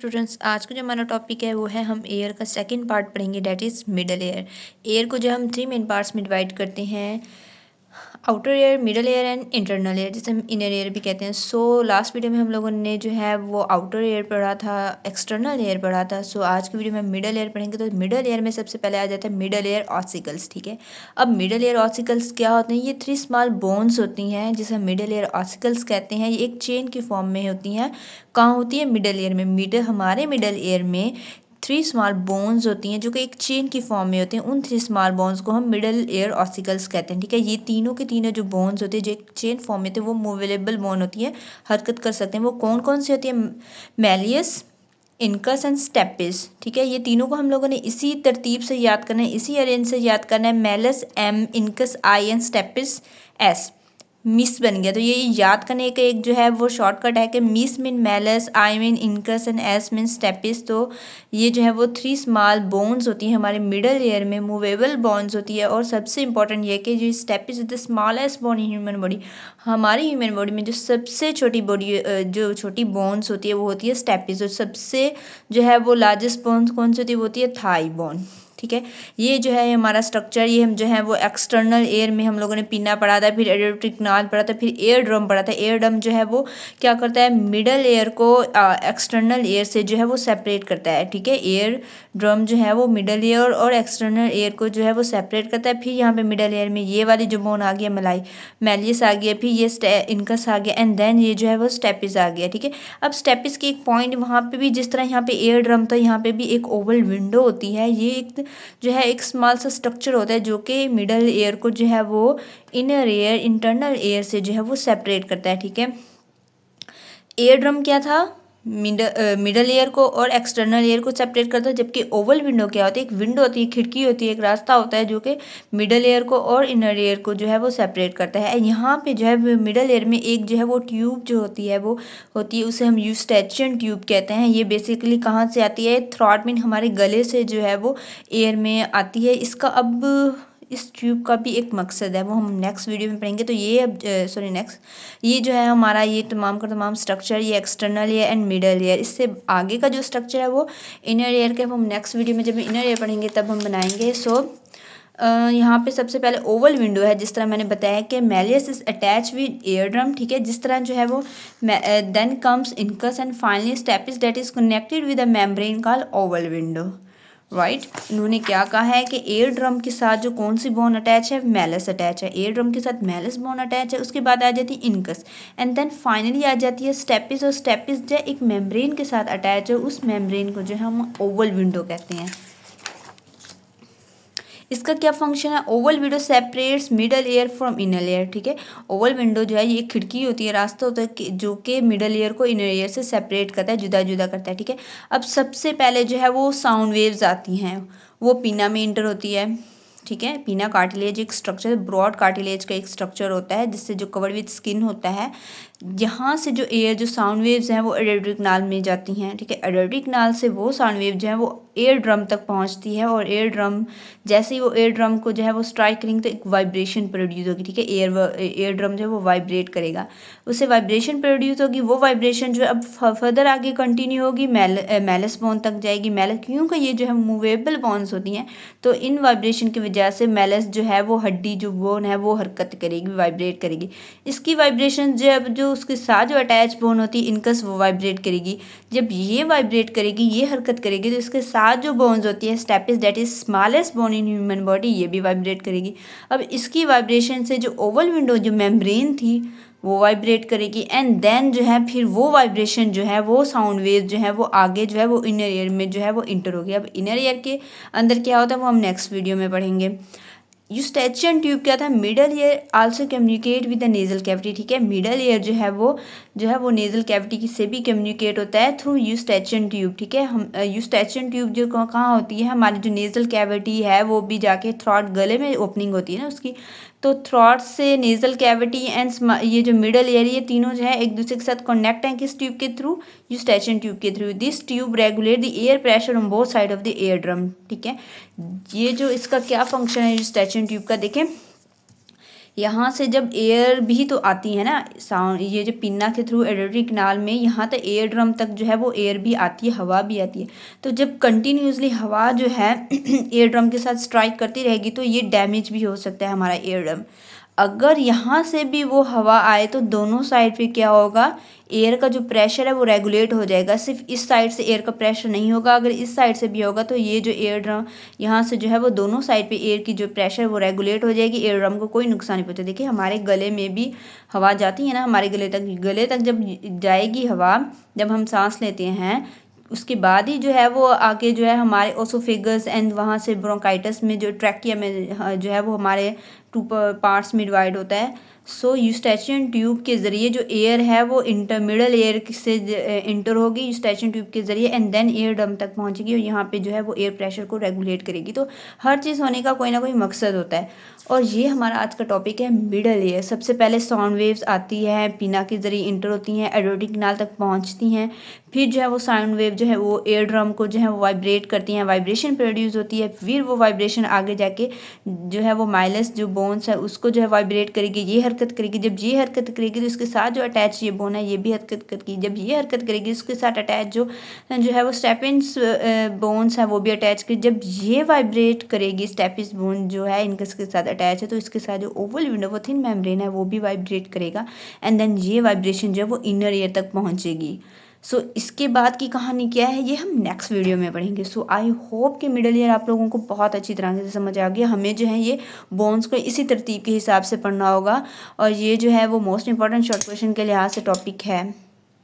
Students, आज का जो हमारा टॉपिक है वो है हम एयर का सेकंड पार्ट पढ़ेंगे, that is middle air. Air को जो हम 3 मेन पार्ट्स में डिवाइड करते हैं, outer air, middle air and internal air, जिसे हम इनर एयर भी कहते हैं। सो लास्ट वीडियो में हम लोगों ने जो है वो आउटर एयर पढ़ा था, एक्सटर्नल एयर पढ़ा था। सो आज की वीडियो में मिडल एयर पढ़ेंगे। तो मिडल एयर में सबसे पहले आ जाता है मिडल एयर ऑसिकल्स। ठीक है, अब मिडल एयर ऑसिकल्स क्या होते हैं? ये 3 स्मॉल बोन्स होती हैं जिसे हम मिडल एयर ऑसिकल्स कहते हैं। ये एक चेन की फॉर्म में होती हैं। कहाँ होती है? मिडल एयर में। हमारे मिडल एयर में 3 स्मॉल बोन्स होती हैं जो कि एक चेन की फॉर्म में होती हैं। उन 3 स्मॉल बोन्स को हम मिडल एयर ऑसिकल्स कहते हैं। ठीक है, ये तीनों के तीनों जो बोन्स होते हैं जो एक चेन फॉर्म में थे वो मूवेबल बोन होती है, हरकत कर सकते हैं। वो कौन कौन सी होती है? Malleus, incus and stapes. ठीक है, ये तीनों को हम लोगों ने इसी तरतीब से याद करना है, इसी अरेंज से याद करना है। Malleus M, incus I and stapes S. Miss बन गया, तो ये याद करने का एक जो है वो शॉर्टकट है कि miss mean malleus, I mean incus and S mean stapes. तो ये जो है वो 3 स्मॉल बोन्स होती हैं हमारे मिडल एयर में, मूवेबल बोन्स होती है। और सबसे इंपॉर्टेंट ये कि जो stapes is the smallest bone in human body. हमारी ह्यूमन बॉडी में जो सबसे छोटी बॉडी जो छोटी बोन्स होती है वो होती है स्टेपिस। और सबसे जो है वो लार्जेस्ट बोन्स कौन सी होती है? वो होती है थाई बोन। ठीक है, ये जो है हमारा स्ट्रक्चर, ये हम जो है वो एक्सटर्नल एयर में हम लोगों ने पिना पढ़ा था, फिर एडियोटिक नाल पढ़ा था, फिर एयर ड्रम पढ़ा था। एयर ड्रम जो है वो क्या करता है? मिडल एयर को एक्सटर्नल एयर से जो है वो सेपरेट करता है। ठीक है, एयर ड्रम जो है वो मिडल एयर और एक्सटर्नल एयर को जो है वो सेपरेट करता है। फिर यहाँ पे मिडल एयर में ये वाली जो बोन आ गया मैलियस आ गया, फिर ये इनकस आ गया, एंड देन ये जो है वो स्टेपिस आ गया। ठीक है, अब स्टेपिस की एक पॉइंट वहाँ पे भी, जिस तरह यहाँ पे एयर ड्रम था, यहाँ पे भी एक ओवल विंडो होती है। ये एक जो है एक स्मॉल सा स्ट्रक्चर होता है जो कि मिडल एयर को जो है वो इनर एयर, इंटरनल एयर से जो है वो सेपरेट करता है। ठीक है, एयर ड्रम क्या था? मिडल एयर को और एक्सटर्नल एयर को सेपरेट करता है। जबकि ओवल विंडो क्या होती है? एक विंडो होती है, खिड़की होती है, एक रास्ता होता है जो कि मिडल एयर को और इनर एयर को जो है वो सेपरेट करता है। यहाँ पे जो है मिडल एयर में एक जो है वो ट्यूब जो होती है वो होती है, उसे हम यूस्टेचियन ट्यूब कहते हैं। ये बेसिकली कहाँ से आती है? थ्रॉट मीन हमारे गले से जो है वो एयर में आती है। इसका अब इस ट्यूब का भी एक मकसद है, वो हम नेक्स्ट वीडियो में पढ़ेंगे। तो ये अब ये जो है हमारा ये तमाम का तमाम स्ट्रक्चर, ये external air and middle air. इससे आगे का जो स्ट्रक्चर है वो इनर एयर का, हम नेक्स्ट वीडियो में जब इनर एयर पढ़ेंगे तब हम बनाएंगे। यहाँ पे सबसे पहले ओवल विंडो है, जिस तरह मैंने बताया कि malleus is attach with ear drum. ठीक है, जिस तरह जो है वो then comes incus and finally stapes that is connected with a membrane called oval window. Right, उन्होंने क्या कहा है कि एयर ड्रम के साथ जो कौन सी बोन अटैच है? मैलस अटैच है। एयर ड्रम के साथ मैलस बोन अटैच है। उसके बाद आ जाती है इनकस, एंड देन फाइनली आ जाती है स्टेपिस। और स्टेपिस जो एक मेम्ब्रेन के साथ अटैच है, उस मेम्ब्रेन को जो हम ओवल विंडो कहते हैं। इसका क्या फंक्शन है? Oval window separates middle air from inner air. ठीक है, ओवल विंडो जो है ये एक खिड़की होती है, रास्ता होता है जो कि मिडल एयर को इनर एयर से सेपरेट करता है, जुदा जुदा करता है। ठीक है, अब सबसे पहले जो है वो साउंड वेव्स आती हैं, वो पीना में इंटर होती है। ठीक है, पीना कार्टिलेज एक स्ट्रक्चर, ब्रॉड कार्टिलेज का एक स्ट्रक्चर होता है जिससे जो कवर्ड विद स्किन होता है। यहाँ से जो एयर, जो साउंड वेव्स हैं वो एडियोटिक नाल में जाती हैं। ठीक है, एडियोटिक नाल से वो साउंड वेव जो है वो एयर ड्रम तक पहुँचती है। और एयर ड्रम जैसे ही वो एयर ड्रम को जो है वो स्ट्राइक करेंगे तो एक वाइब्रेशन प्रोड्यूस होगी। ठीक है, एयर ड्रम जो है वो वाइब्रेट करेगा, उससे वाइब्रेशन प्रोड्यूस होगी। वो वाइब्रेशन जो है अब फर्दर आगे कंटिन्यू होगी, मैलस बोन तक जाएगी। मैलस क्योंकि ये जो है मूवेबल बोन्स होती हैं, तो इन वाइब्रेशन की वजह से मैलस जो है वो हड्डी, जो बोन है वो हरकत करेगी, वाइब्रेट करेगी। इसकी वाइब्रेशन जो उसके साथ जो अटैच बोन होती है इनकस, वो वाइब्रेट करेगी। जब ये वाइब्रेट करेगी, ये हरकत करेगी, तो इसके साथ जो बोन्स होती है stapes that is smallest bone in human body, ये भी वाइब्रेट करेगी। अब इसकी वाइब्रेशन से जो ओवल विंडो, जो मेम्ब्रेन थी, वो वाइब्रेट करेगी। एंड देन जो है फिर वो वाइब्रेशन जो है वो साउंड वेव जो है वो आगे जो है वो इनर ईयर में जो है वो इंटर होगी। अब इनर ईयर के अंदर क्या होता है वो हम नेक्स्ट वीडियो में पढ़ेंगे। यूस्टेचियन ट्यूब क्या था? Middle ear also communicate with the nasal cavity. ठीक है, मिडल ईयर जो है वो नेजल कैविटी से भी कम्युनिकेट होता है थ्रू यूस्टेचियन ट्यूब। ठीक है, हम यूस्टेचियन ट्यूब जो कहाँ होती है? हमारी जो नेजल कैविटी है वो भी जाके थ्रॉट, गले में ओपनिंग होती है ना उसकी, तो थ्रॉट से नेजल कैविटी एंड ये जो मिडल एयर, ये तीनों जो है एक दूसरे के साथ कनेक्ट हैं। किस ट्यूब के थ्रू? यूस्टेचियन ट्यूब के through. This tube regulate the air pressure on both side of the air drum. ठीक है, ये जो इसका क्या फंक्शन है यूस्टेचियन ट्यूब का, देखें यहाँ से जब एयर भी तो आती है ना साउंड, ये जो पिन्ना के थ्रू एडोटरी कनाल में यहाँ तक एयर ड्रम तक जो है वो एयर भी आती है, हवा भी आती है। तो जब कंटिन्यूसली हवा जो है एयर ड्रम के साथ स्ट्राइक करती रहेगी तो ये डैमेज भी हो सकता है हमारा एयर ड्रम। अगर यहाँ से भी वो हवा आए तो दोनों साइड पे क्या होगा, एयर का जो प्रेशर है वो रेगुलेट हो जाएगा। सिर्फ इस साइड से एयर का प्रेशर नहीं होगा, अगर इस साइड से भी होगा तो ये जो एयर ड्रम यहाँ से जो है वो दोनों साइड पे एयर की जो प्रेशर वो रेगुलेट हो जाएगी, एयर ड्रम को कोई नुकसान नहीं पहुंचेगा। देखिए हमारे गले में भी हवा जाती है ना, हमारे गले तक जब जाएगी हवा, जब हम सांस लेते हैं उसके बाद ही जो है वो आगे जो है हमारे ओसोफेगस एंड वहाँ से ब्रोंकाइटिस में जो ट्रैकिया में जो है वो हमारे टू पार्ट्स में डिवाइड होता है। सो यूस्टैचियन ट्यूब के ज़रिए जो एयर है वो मिडल एयर से इंटर होगी यूस्टैचियन ट्यूब के ज़रिए एंड देन एयर ड्रम तक पहुंचेगी और यहाँ पे जो है वो एयर प्रेशर को रेगुलेट करेगी। तो हर चीज़ होने का कोई ना कोई मकसद होता है। और ये हमारा आज का टॉपिक है मिडल एयर। सबसे पहले साउंड वेव्स आती है, पिना के ज़रिए इंटर होती हैं, एडोटिक कनाल तक पहुँचती हैं, फिर जो है वो साउंड वेव जो है वो एयर ड्रम को जो है वो वाइब्रेट करती हैं, वाइब्रेशन प्रोड्यूस होती है, फिर वो वाइब्रेशन आगे जाके जो है वो माइलस जो बोन्स है उसको जो है वाइब्रेट करेगी, ये हरकत करेगी। जब ये हरकत करेगी तो इसके साथ जो अटैच ये बोन है ये भी हरकत करेगी। जब ये हरकत करेगी उसके साथ अटैच जो है वो स्टेपिंस बोन्स है वो भी अटैच करेगी। जब ये वाइब्रेट करेगी स्टेपिस बोन जो है इनके साथ अटैच है तो इसके साथ जो ओवल विंडो वो थिन मेम्ब्रेन है वो भी वाइब्रेट करेगा एंड देन ये वाइब्रेशन जो है वो इनर ईयर तक पहुंचेगी। सो इसके बाद की कहानी क्या है ये हम नेक्स्ट वीडियो में पढ़ेंगे। सो आई होप कि मिडल ईयर आप लोगों को बहुत अच्छी तरह से समझ आ गया। हमें जो है ये बोन्स को इसी तरतीब के हिसाब से पढ़ना होगा और ये जो है वो मोस्ट इंपॉर्टेंट शॉर्ट क्वेश्चन के लिहाज से टॉपिक है।